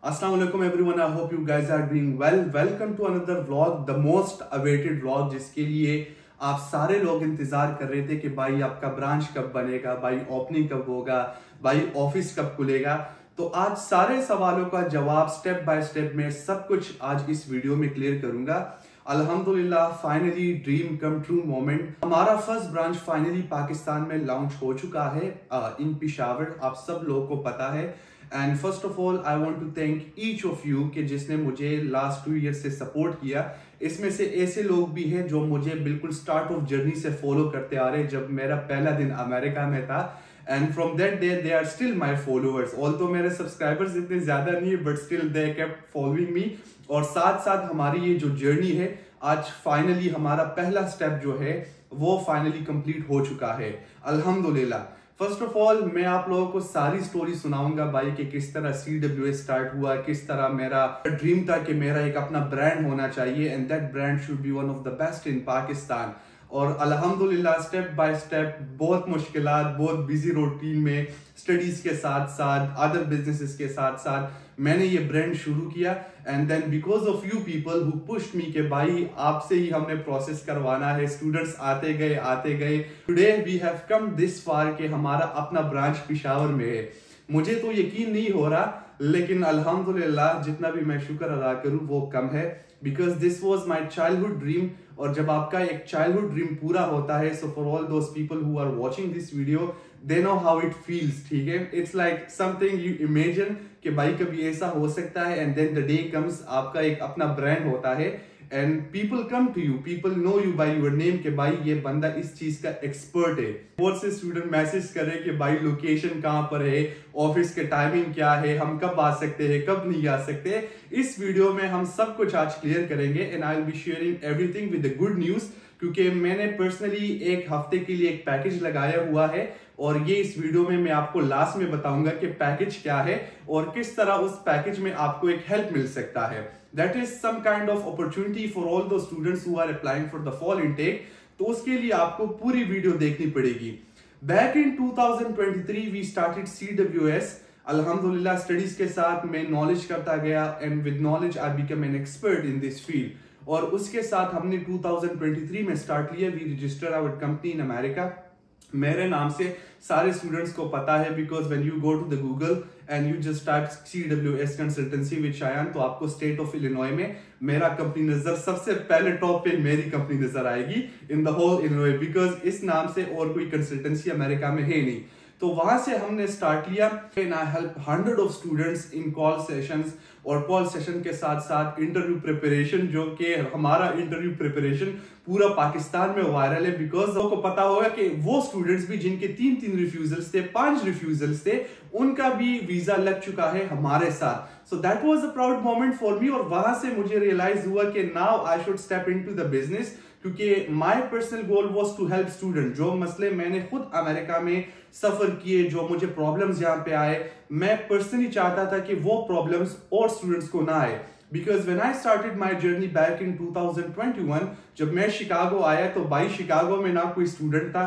Assalamu alaikum everyone. I hope you guys are doing well. Welcome to another vlog, the most awaited vlog, जिसके लिए आप सारे लोग इंतजार कर रहे थे कि भाई आपका ब्रांच कब बनेगा, भाई ओपनिंग कब होगा, भाई ऑफिस कब खुलेगा। तो आज सारे सवालों का जवाब स्टेप बाय स्टेप में सब कुछ आज इस वीडियो में क्लियर करूंगा। अल्हम्दुलिल्लाह, finally dream come true moment. हमारा फर्स्ट ब्रांच फाइनली पाकिस्तान में लॉन्च हो चुका है इन पिशावर, आप सब लोगों को पता है। And first of all I want to thank each of you कि जिसने मुझे लास्ट 2 ईयर से सपोर्ट किया। इसमें से ऐसे लोग भी हैं जो मुझे बिल्कुल स्टार्ट ऑफ जर्नी से फॉलो करते आ रहे हैं, जब मेरा पहला दिन अमेरिका में था। And from that day they are still my followers. Although मेरे सब्सक्राइबर्स इतने ज्यादा नहीं है, but still they kept following me. और साथ साथ हमारी ये जो जर्नी है, आज फाइनली हमारा पहला स्टेप जो है वो फाइनली कंप्लीट हो चुका है अल्हम्दुलिल्लाह। फर्स्ट ऑफ ऑल मैं आप लोगों को सारी स्टोरी सुनाऊंगा भाई कि किस तरह CWS स्टार्ट हुआ, किस तरह मेरा ड्रीम था कि मेरा एक अपना ब्रांड होना चाहिए and that brand should be one of the best in Pakistan. और अल्हम्दुलिल्लाह स्टेप बाय स्टेप, बहुत मुश्किलात, बहुत बिजी रूटीन में, स्टडीज के साथ साथ, अदर बिजनेसेस के साथ साथ मैंने ये ब्रांड शुरू किया। And then because of you people who pushed me कि भाई आपसे ही हमने प्रोसेस करवाना है, स्टूडेंट्स आते गए। Today we have come this far कि हमारा अपना ब्रांच पिशावर में है। मुझे तो यकीन नहीं हो रहा, लेकिन अल्हम्दुलिल्लाह जितना भी मैं शुक्र अदा करूं वो कम है, because this was my childhood dream. और जब आपका एक चाइल्डहुड ड्रीम पूरा होता है, so for all those people who are watching this video, they know how it feels. ठीक है, it's like something you imagine कि भाई कभी ऐसा हो सकता है, and then the day comes, आपका एक अपना ब्रांड होता है and people come to you, people know you by your name कि भाई ये बंदा इस चीज का एक्सपर्ट है। बहुत से स्टूडेंट मैसेज कर रहे हैं कि भाई लोकेशन कहां पर है, ऑफिस के टाइमिंग क्या है, हम कब आ सकते हैं, कब नहीं आ सकते। इस वीडियो में हम सब कुछ आज क्लियर करेंगे and I will be sharing everything with the good news, क्योंकि मैंने पर्सनली एक हफ्ते के लिए एक पैकेज लगाया हुआ है और ये इस वीडियो में मैं आपको लास्ट में बताऊंगा कि पैकेज क्या है और किस तरह उस पैकेज में आपको एक हेल्प मिल सकता है। That is some kind of opportunity for all the students who are applying for the fall intake. तो उसके लिए आपको पूरी वीडियो देखनी पड़ेगी। Back in 2023 we started CWS। अल्हम्दुलिल्लाह स्टडीज के साथ मैं नॉलेज करता गया and with knowledge I become an expert in this field. और उसके साथ हमने 2023 में स्टार्ट लिया, we register our company in America. मेरे नाम से सारे स्टूडेंट्स को पता है, because when you go to the Google and you just type CWS consultancy with Shayan, तो आपको स्टेट ऑफ इलिनॉय में मेरा कंपनी नजर सबसे पहले टॉप पे मेरी कंपनी नजर आएगी in the whole Illinois, because इस नाम से और कोई कंसल्टेंसी अमेरिका में है नहीं। तो वहां से हमने स्टार्ट लिया and I help 100 of students in call sessions, और कॉल सेशन के साथ साथ इंटरव्यू प्रिपरेशन, जो कि हमारा इंटरव्यू प्रिपरेशन पूरा पाकिस्तान में वायरल है। बिकॉज आपको पता होगा कि वो स्टूडेंट्स भी जिनके 3 रिफ्यूजल्स थे, 5 रिफ्यूजल्स थे, उनका भी वीजा लग चुका है हमारे साथ। So that was a proud moment for me. और वहां से मुझे रियलाइज हुआ कि now I should step into the business, क्योंकि my personal goal was to help student. जो मसले मैंने खुद अमेरिका में सफर किए, जो मुझे प्रॉब्लम्स यहाँ पे आए, मैं पर्सनली चाहता था कि वो प्रॉब्लम्स और स्टूडेंट्स को ना आए। Because when I started my journey back in 2021, जब मैं शिकागो आया तो भाई शिकागो में ना कोई स्टूडेंट था,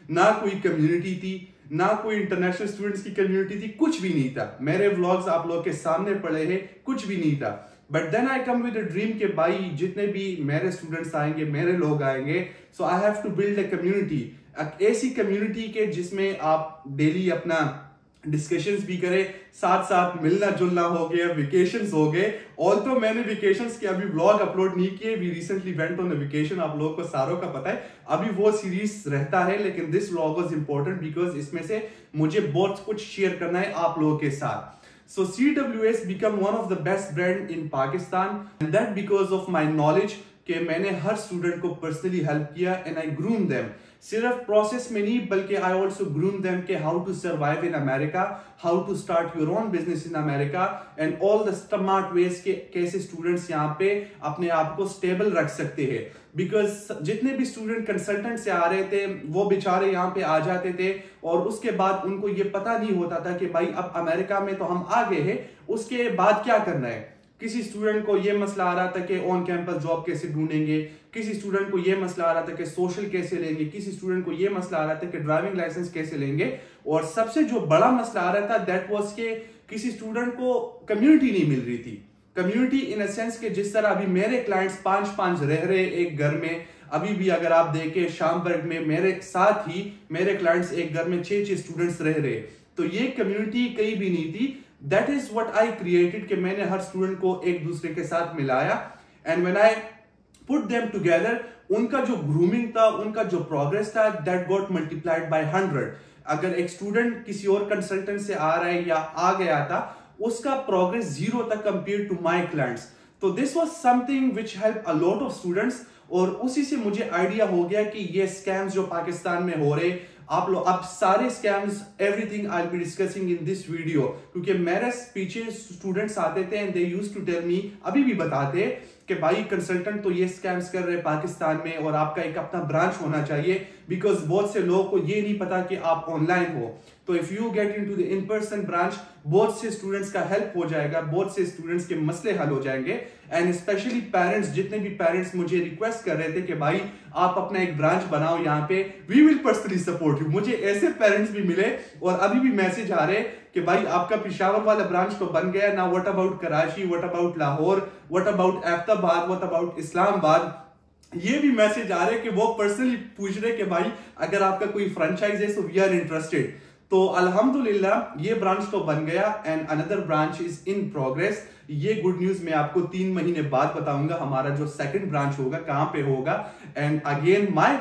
ना कोई कम्युनिटी थी, ना कोई इंटरनेशनल स्टूडेंट्स की कम्युनिटी थी, कुछ भी नहीं था। मेरे व्लॉग्स आप लोग के सामने पड़े हैं, कुछ भी नहीं था। But then I came with a dream के भाई जितने भी मेरे स्टूडेंट्स आएंगे, मेरे लोग आएंगे, so I have to build a community, ऐसी कम्युनिटी के जिसमें आप डेली अपना डिस्कशंस भी करें, साथ साथ मिलना जुलना हो गया, वेकेशंस हो गए। ऑल तो मैंने वेकेशंस के अभी व्लॉग अपलोड नहीं किए, we recently went on a vacation, आप लोगों को सारों का पता है, अभी वो सीरीज रहता है। लेकिन this vlog was important because इसमें से मुझे बहुत कुछ शेयर करना है आप लोगों के साथ। So CWS become one of the best brand in Pakistan, and that because of my knowledge कि मैंने हर स्टूडेंट को पर्सनली हेल्प किया एंड आई ग्रूम देम। सिर्फ प्रोसेस में नहीं, बल्कि आई ऑल्सो ग्रूम देम के how to survive in America, how to start your own business in America and all the smart ways के कैसे स्टूडेंट्स यहाँ पे अपने आप को स्टेबल रख सकते हैं। बिकॉज जितने भी स्टूडेंट कंसल्टेंट से आ रहे थे वो बेचारे यहाँ पे आ जाते थे और उसके बाद उनको ये पता नहीं होता था कि भाई अब अमेरिका में तो हम आ गए हैं, उसके बाद क्या करना है। किसी स्टूडेंट को ये मसला आ रहा था कि ऑन कैंपस जॉब कैसे ढूंढेंगे, किसी स्टूडेंट को ये मसला आ रहा था कि सोशल कैसे लेंगे, किसी स्टूडेंट को ये मसला आ रहा था कि ड्राइविंग लाइसेंस कैसे लेंगे, और सबसे जो बड़ा मसला आ रहा था दैट वाज के किसी स्टूडेंट को कम्युनिटी नहीं मिल रही थी। कम्युनिटी इन अ सेंस कि जिस तरह अभी मेरे क्लाइंट्स 5-5 रह रहे एक घर में, अभी भी अगर आप देखें शामबर्ग में मेरे साथ ही मेरे क्लाइंट्स एक घर में 6-6 स्टूडेंट्स रह रहे, तो ये कम्युनिटी कहीं भी नहीं थी। That is what I created कि मैंने हर स्टूडेंट को एक दूसरे के साथ मिलाया and when I put them together, उनका जो ग्रूमिंग था, उनका जो प्रोग्रेस था, दैट गॉट मल्टीप्लाइड बाय 100। अगर एक स्टूडेंट किसी और कंसल्टेंट से आ रहा है या आ गया था, उसका प्रोग्रेस 0 तक कंपेयर टू माय क्लाइंट्स। तो this was something which help a lot of students. और उसी से मुझे आइडिया हो गया कि ये स्कैम्स जो पाकिस्तान में हो रहे, आप लोग अब सारे scams everything I will be discussing in this video, क्योंकि मेरे पीछे स्टूडेंट्स आते थे and they used to tell me, अभी भी बताते कि भाई कंसल्टेंट तो ये स्कैम्स कर रहे पाकिस्तान में और आपका एक अपना ब्रांच होना चाहिए, बिकॉज बहुत से लोगों को ये नहीं पता कि आप ऑनलाइन हो। तो if you get into the in person branch, बहुत से स्टूडेंट्स का हेल्प हो जाएगा, बहुत से स्टूडेंट्स के मसले हल हो जाएंगे। एंड स्पेशली पेरेंट्स, जितने भी पेरेंट्स मुझे रिक्वेस्ट कर रहे थे कि भाई आप अपना एक ब्रांच बनाओ यहाँ पे, we will personally support you. मुझे ऐसे पेरेंट्स भी मिले और अभी भी मैसेज आ रहे कि भाई आपका पेशावर वाला ब्रांच तो बन गया ना, what about Karachi, what about Lahore, what about Abbottabad, what about Islamabad. ये भी मैसेज आ रहे कि वो पर्सनली पूछ रहे कि भाई अगर आपका कोई फ्रेंचाइज है, सो वी आर इंटरेस्टेड। तो अल्हम्दुलिल्लाह ये ब्रांच तो बन गया and another branch is in progress. ये गुड न्यूज मैं आपको 3 महीने बाद बताऊंगा, हमारा जो सेकंड ब्रांच होगा कहां पे होगा। And again my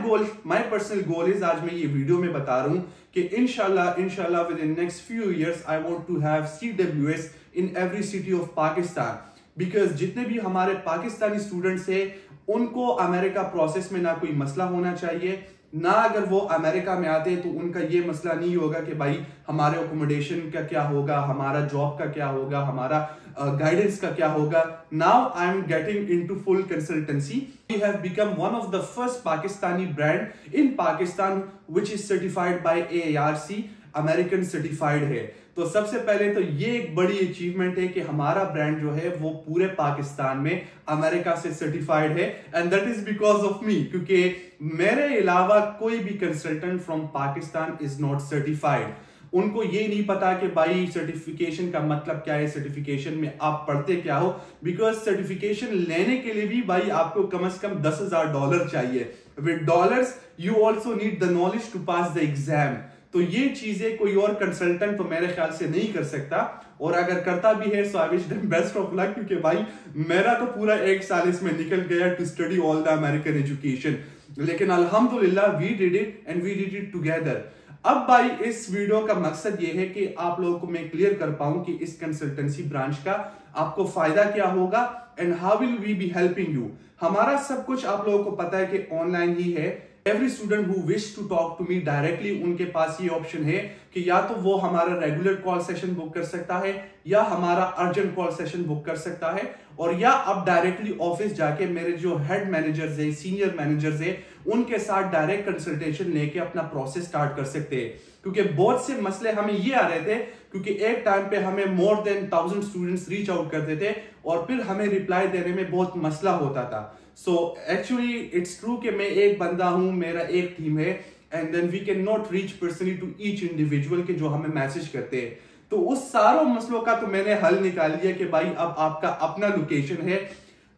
personal goal is, आज मैं ये वीडियो में बता रहा हूं कि इंशाल्लाह within next few years I want to have CWS in every city of Pakistan, because जितने भी हमारे पाकिस्तानी स्टूडेंट्स है उनको अमेरिका प्रोसेस में ना कोई मसला होना चाहिए, ना अगर वो अमेरिका में आते हैं तो उनका ये मसला नहीं होगा कि भाई हमारे अकोमोडेशन का क्या होगा, हमारा जॉब का क्या होगा, हमारा गाइडेंस का क्या होगा। Now I am getting into full consultancy. We have become one of the first Pakistani brand in Pakistan which is certified by AARC, American certified है। तो सबसे पहले तो ये एक बड़ी अचीवमेंट है कि हमारा ब्रांड जो है वो पूरे पाकिस्तान में अमेरिका से सर्टिफाइड है and that is because of me, क्योंकि मेरे अलावा कोई भी consultant from Pakistan is not certified. उनको ये नहीं पता कि भाई सर्टिफिकेशन का मतलब क्या है, सर्टिफिकेशन में आप पढ़ते क्या हो, बिकॉज सर्टिफिकेशन लेने के लिए भी भाई आपको कम से कम $10,000 चाहिए। With dollars you also need the knowledge to pass the exam. तो ये चीजें कोई और कंसल्टेंट तो मेरे ख्याल से नहीं कर सकता, और अगर करता भी है so I wish them best of luck, क्योंकि भाई मेरा तो पूरा 1 साल इसमें निकल गया to study all the American education. लेकिन अल्हम्दुलिल्लाह we did it and we did it together. अब भाई इस वीडियो का मकसद ये है कि आप लोगों को मैं क्लियर कर पाऊं कि इस कंसल्टेंसी ब्रांच का आपको फायदा क्या होगा and how will we be helping you. हमारा सब कुछ आप लोगों को पता है कि ऑनलाइन ही है। Every student who wish to talk to me directly, उनके पास ये ऑप्शन है कि या तो वो हमारा रेगुलर कॉल सेशन बुक कर सकता है या हमारा अर्जेंट कॉल सेशन बुक कर सकता है, और या आप डायरेक्टली ऑफिस जाके मेरे जो हेड मैनेजर्स है, सीनियर मैनेजर्स है, उनके साथ डायरेक्ट कंसल्टेशन लेके अपना प्रोसेस स्टार्ट कर सकते हैं। क्योंकि बहुत से मसले हमें ये आ रहे थे, क्योंकि एक टाइम पे हमें more than 1000 students reach out करते थे और फिर हमें रिप्लाई देने में बहुत मसला होता था। सो एक्चुअली इट्स ट्रू कि मैं एक बंदा हूं, मेरा एक टीम है, and then we can not reach personally to each individual के जो हमें मैसेज करते हैं। तो उस सारों मसलों का तो मैंने हल निकाल लिया कि भाई अब आपका अपना लोकेशन है।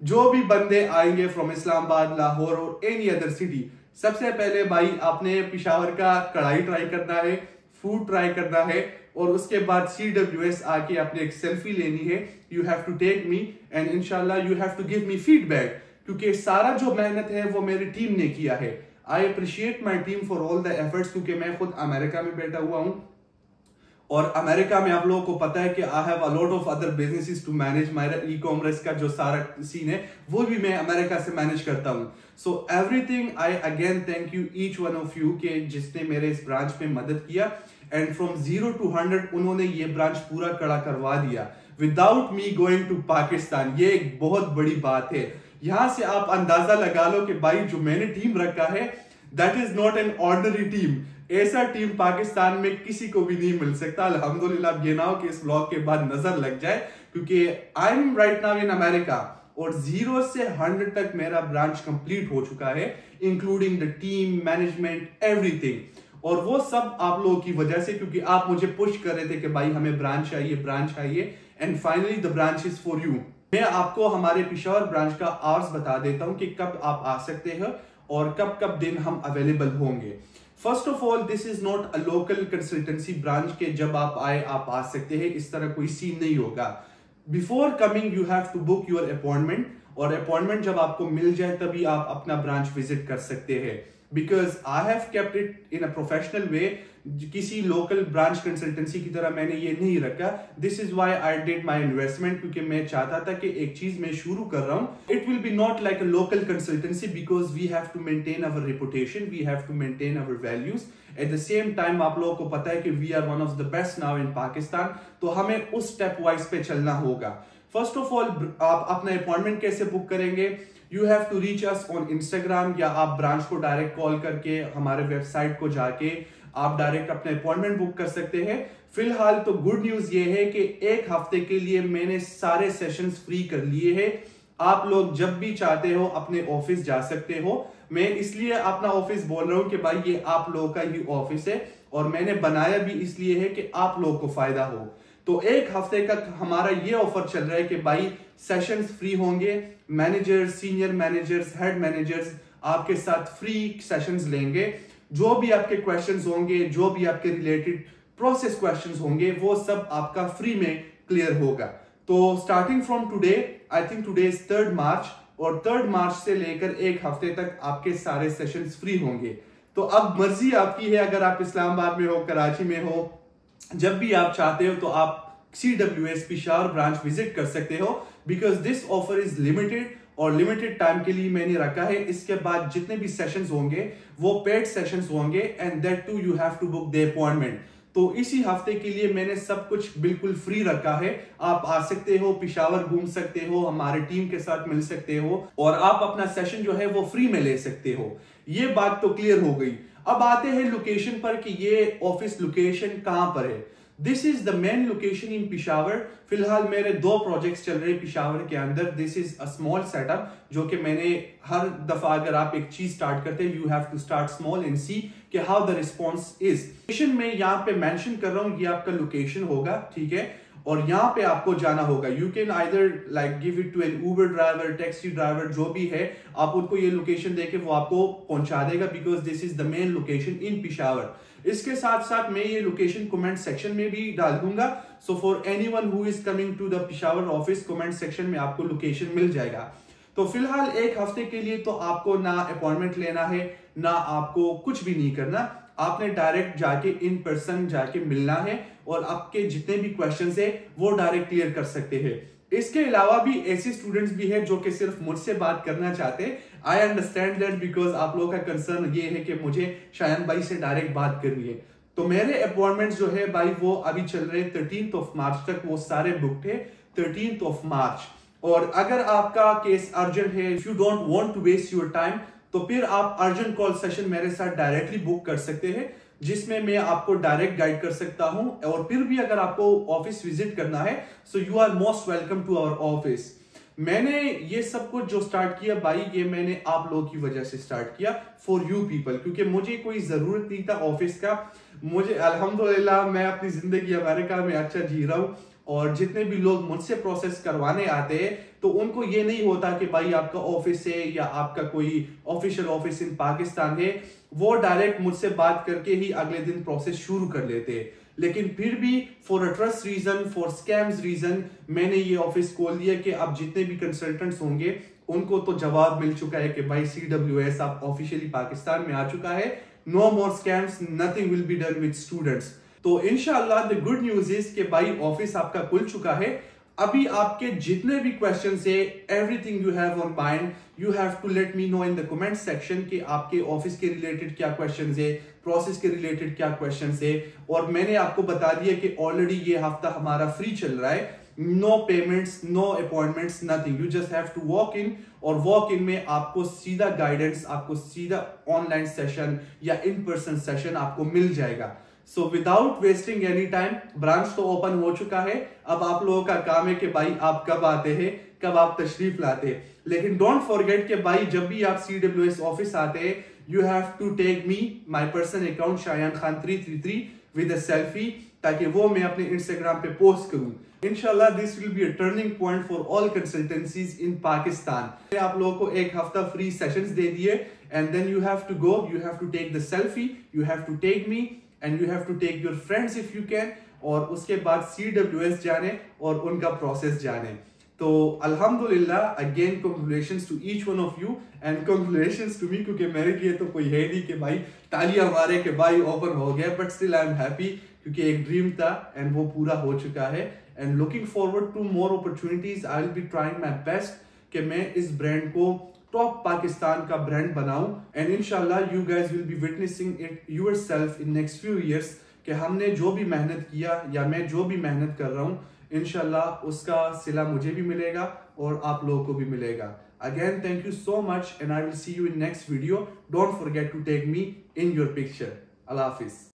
जो भी बंदे आएंगे फ्रॉम इस्लामाबाद, लाहौर और एनी अदर सिटी, सबसे पहले भाई आपने पेशावर का कढ़ाई ट्राई करना है, फूड ट्राई करना है, और उसके बाद CWS आके आपने एक सेल्फी लेनी है। You have to take me and इंशाल्लाह you have to give me feedback, क्योंकि सारा जो मेहनत है वो मेरी टीम ने किया है। I appreciate my team for all the efforts, क्योंकि मैं खुद अमेरिका में बैठा हुआ हूं और अमेरिका में आप लोगों को पता है कि I have a lot of other businesses to manage. मेरा ई-कॉमर्स का जो सारा सीन है वो भी मैं अमेरिका से मैनेज करता हूं। So everything I again thank you each one of you के जिसने मेरे इस ब्रांच में मदद किया, एंड फ्रॉम 0 to 100 उन्होंने ये ब्रांच पूरा खड़ा करवा दिया without me going to Pakistan. ये एक बहुत बड़ी बात है। यहां से आप अंदाजा लगा लो कि भाई जो मैंने टीम रखा है that is not an ordinary team. ऐसा टीम पाकिस्तान में किसी को भी नहीं मिल सकता। अल्हम्दुलिल्लाह ये ना हो कि इस ब्लॉग के बाद नजर लग जाए, क्योंकि I am right now in America और 0 से 100 तक मेरा ब्रांच कंप्लीट हो चुका है, including the team, management, everything. और वो सब आप लोगों की वजह से, क्योंकि आप मुझे पुश कर रहे थे कि भाई हमें ब्रांच चाहिए, and finally the branch is for you. मैं आपको हमारे पेशावर ब्रांच का आवर्स बता देता हूं कि कब आप आ सकते हैं और कब कब दिन हम अवेलेबल होंगे। First of all, this is not a local consultancy branch के जब आप आए आप आ सकते हैं, इस तरह कोई सीन नहीं होगा। Before coming you have to book your appointment, और अपॉइंटमेंट जब आपको मिल जाए तभी आप अपना ब्रांच विजिट कर सकते हैं। Because I have kept it in a professional way, किसी लोकल ब्रांच कंसल्टेंसी की तरह मैंने ये नहीं रखा। This is why I did my investment, क्योंकि मैं चाहता था कि एक चीज मैं शुरू कर रहा हूं, it will be not like a local consultancy, because we have to maintain our reputation, we have to maintain our values. At the same time आप लोगों को पता है कि we are one of the best now in Pakistan, तो हमें उस step wise पे चलना होगा। फर्स्ट ऑफ ऑल, आप अपना अपॉइंटमेंट कैसे बुक करेंगे? You have to reach us on Instagram, या आप ब्रांच को डायरेक्ट कॉल करके हमारे वेबसाइट को जाके आप डायरेक्ट अपने अपॉइंटमेंट बुक कर सकते हैं। फिलहाल तो गुड न्यूज ये है कि एक हफ्ते के लिए मैंने सारे सेशंस फ्री कर लिए हैं। आप लोग जब भी चाहते हो अपने ऑफिस जा सकते हो। मैं इसलिए अपना ऑफिस बोल रहा हूं कि भाई ये आप लोगों का ही ऑफिस है, और मैंने बनाया भी इसलिए है कि आप लोगों को फायदा हो। तो एक हफ्ते का हमारा ये ऑफर चल रहा है कि भाई सेशंस फ्री होंगे, managers, senior managers, head managers आपके साथ फ्री सेशंस लेंगे। जो भी आपके क्वेश्चंस होंगे, जो भी आपके रिलेटेड प्रोसेस क्वेश्चंस होंगे, वो सब आपका फ्री में क्लियर होगा। तो starting from today, I think today is 3 मार्च, और 3 मार्च से लेकर एक हफ्ते तक आपके सारे सेशंस फ्री होंगे। तो अब मर्जी आपकी है, अगर आप इस्लामाबाद में हो, कराची में हो, जब भी आप चाहते हो तो आप CWS पेशावर ब्रांच विजिट कर सकते हो। Because this offer is limited, और लिमिटेड टाइम के लिए मैंने रखा है। इसके बाद जितने भी सेशंस होंगे वो पेड सेशंस होंगे, and that too you have to book the appointment. तो इसी हफ्ते के लिए मैंने सब कुछ बिल्कुल फ्री रखा है। आप आ सकते हो, पेशावर घूम सकते हो, हमारे टीम के साथ मिल सकते हो, और आप अपना सेशन जो है वो फ्री में ले सकते हो। ये बात तो क्लियर हो गई। अब आते हैं लोकेशन पर कि ये ऑफिस लोकेशन कहां पर है। This is the main location in Peshawar. फिलहाल मेरे 2 प्रोजेक्ट्स चल रहे हैं पेशावर के अंदर। This is a small setup, जो कि मैंने हर दफा अगर आप एक चीज स्टार्ट करते हैं, you have to start small and see कि how the response is. Location में यहाँ पे मेंशन कर रहा हूँ, ये आपका लोकेशन होगा, ठीक है, और यहाँ पे आपको जाना होगा। You can either like give it to an Uber driver, taxi driver, जो भी है, आप उनको ये लोकेशन देके वो आपको पहुंचा देगा, because this is the main location in Peshawar. इसके साथ साथ मैं ये लोकेशन कमेंट सेक्शन में भी डाल दूंगा। So for anyone who is coming to the Peshawar office, comment section में आपको लोकेशन मिल जाएगा। तो फिलहाल एक हफ्ते के लिए तो आपको ना अपॉइंटमेंट लेना है, ना आपको कुछ भी नहीं करना। आपने डायरेक्ट जाके इन पर्सन जाके मिलना है, और आपके जितने भी क्वेश्चंस है वो डायरेक्ट क्लियर कर सकते हैं। इसके अलावा भी ऐसे स्टूडेंट्स भी हैं जो कि सिर्फ मुझसे बात करना चाहते हैं। आई अंडरस्टैंड दैट, बिकॉज आप लोगों का कंसर्न ये है कि मुझे शायन भाई से डायरेक्ट बात करनी है। तो मेरे अपॉइंटमेंट्स जो है भाई वो अभी चल रहे हैं 13 मार्च तक, वो सारे बुक्ड है 13 मार्च। और अगर आपका केस अर्जेंट है, if you don't want to waste your time, तो फिर आप अर्जेंट कॉल सेशन मेरे साथ डायरेक्टली बुक कर सकते हैं, जिसमें मैं आपको डायरेक्ट गाइड कर सकता हूं। और फिर भी अगर आपको ऑफिस विजिट करना है, so you are most welcome to our office. मैंने ये सब कुछ जो स्टार्ट किया भाई, ये मैंने आप लोगों की वजह से स्टार्ट किया, फॉर यू पीपल, क्योंकि मुझे कोई जरूरत नहीं था ऑफिस का। मुझे अल्हम्दुलिल्लाह मैं अपनी जिंदगी अमेरिका में अच्छा जी रहा हूँ, और जितने भी लोग मुझसे प्रोसेस करवाने आते हैं तो उनको ये नहीं होता कि भाई आपका ऑफिस है या आपका कोई ऑफिशियल ऑफिस इन पाकिस्तान है। वो डायरेक्ट मुझसे बात करके ही अगले दिन प्रोसेस शुरू कर लेते हैं। लेकिन फिर भी for a trust reason, for scams reason, मैंने ये ऑफिस खोल दिया कि अब जितने भी कंसल्टेंट्स होंगे उनको तो जवाब मिल चुका है कि भाई CWS आप ऑफिशियली पाकिस्तान में आ चुका है। No more scams, nothing will be done with students. तो इंशाल्लाह द गुड न्यूज इज कि भाई ऑफिस आपका खुल चुका है। अभी आपके जितने भी क्वेश्चंस है, everything you have on mind, you have to let me know in the comment section कि आपके ऑफिस के रिलेटेड क्या क्वेश्चंस है, प्रोसेस के रिलेटेड क्या क्वेश्चंस है। और मैंने आपको बता दिया कि ऑलरेडी ये हफ्ता हमारा फ्री चल रहा है। No payments, no appointments, nothing, you just have to walk in. और वॉक इन में आपको सीधा गाइडेंस, आपको सीधा ऑनलाइन सेशन या इन पर्सन सेशन आपको मिल जाएगा। So without wasting any time, branch तो ओपन हो चुका है। अब आप लोगों का काम है कि भाई आप कब आते हैं, कब आप तशरीफ लाते हैं। लेकिन डोंट फॉरगेट कि भाई जब भी आप CWS ऑफिस आते हैं, you have to take me, my personal account Shayan Khan 333 with a selfie, ताकि वो मैं अपने Instagram पे पोस्ट करूँ। Inshallah this will be a turning point for all consultancies in Pakistan। मैं आप लोगों को एक हफ्ता free sessions दे दिए, and then you have to go, you have to take the selfie, you have to take me, and you have to take your friends if you can, और उसके बाद CWS जाने और उनका प्रोसेस जाने। तो अल्हम्दुलिल्लाह, again congratulations to each one of you and congratulations to me, क्योंकि मेरे लिए तो कोई है नहीं कि भाई तालियां मारे कि भाई ओपन हो गया, but still I am happy क्योंकि एक ड्रीम था एंड वो पूरा हो चुका है। And looking forward to more opportunities, I will be trying my best कि मैं इस ब्रांड को टॉप पाकिस्तान का ब्रांड बनाऊं, एंड इंशाल्लाह you guys will be witnessing it yourself in next few years कि हमने जो भी मेहनत किया या मैं जो भी मेहनत कर रहा हूँ, इंशाल्लाह उसका सिला मुझे भी मिलेगा और आप लोगों को भी मिलेगा। Again thank you so much and I will see you in next video. Don't forget to take me in your picture. अल्लाह हाफिज।